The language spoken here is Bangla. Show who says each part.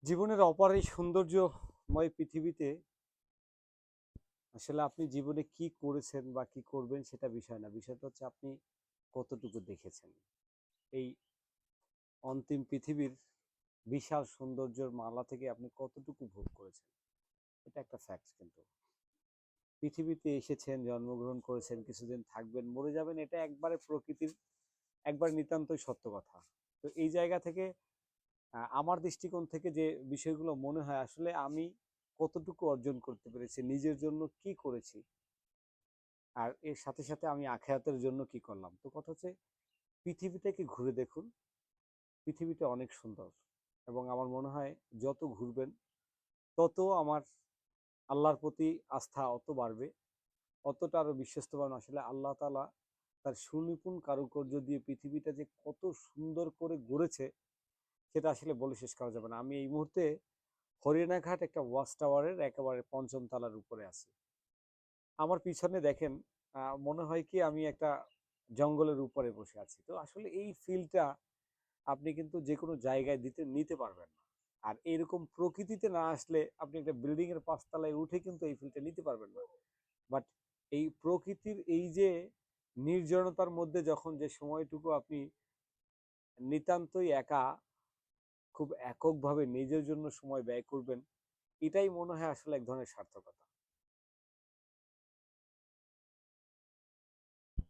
Speaker 1: জীবনের অপার এই সৌন্দর্যময় পৃথিবীতে আসলে আপনি জীবনে কি করেছেন বা কি করবেন সেটা বিষয় না। বিষয়টা হচ্ছে আপনি কতটুকু দেখেছেন। এই অন্তিম পৃথিবীর বিশাল সৌন্দর্যের মালা থেকে আপনি কতটুকু ভোগ করেছেন। এটা একটা ফ্যাক্ট কিন্তু। পৃথিবীতে এসেছেন, জন্মগ্রহণ করেছেন, কিছুদিন থাকবেন, মরে যাবেন, এটা একবারে প্রকৃতির একবার নিতান্তই সত্য কথা। তো এই জায়গা থেকে আমার দৃষ্টিকোণ থেকে যে বিষয়গুলো মনে হয় আসলে আমি কতটুকু অর্জন করতে পেরেছি, নিজের জন্য কি করেছি, আর এর সাথে সাথে আমি আখিরাতের জন্য কি করলাম। তো কথা হচ্ছে পৃথিবীটাকে ঘুরে দেখুন। পৃথিবীটা অনেক সুন্দর এবং আমার মনে হয় যত ঘুরবেন তত আমার আল্লাহর প্রতি আস্থা অত বাড়বে, অতটা আরো বিশ্বস্ত বান। আসলে আল্লাহ তাআলা তার সুনিপুণ কারুকার্য দিয়ে পৃথিবীটা যে কত সুন্দর করে গড়েছে সেটা আসলে বলে শেষ করা যাবে না। আমি এই মুহূর্তে হরিণাঘাট একটা ওয়াচ টাওয়ারের একেবারে পঞ্চম তলার উপরে আছি। আমার পিছনে দেখেন, মনে হয় কি আমি একটা জঙ্গলের উপরে বসে আছি। তো আসলে এই ফিলটা আপনি কিন্তু যেকোনো জায়গায় নিতে পারবেন না। আর এরকম প্রকৃতিতে না আসলে আপনি একটা বিল্ডিং এর ৫ তলায় উঠে কিন্তু এই ফিলটা নিতে পারবেন না। বাট এই প্রকৃতির এই যে নির্জনতার মধ্যে যখন যে সময়টুকু আপনি নিতান্তই একা, খুব এককভাবে নিজের জন্য সময় ব্যয় করবেন, এটাই মনে হয় আসলে এক ধরনের সার্থকতা।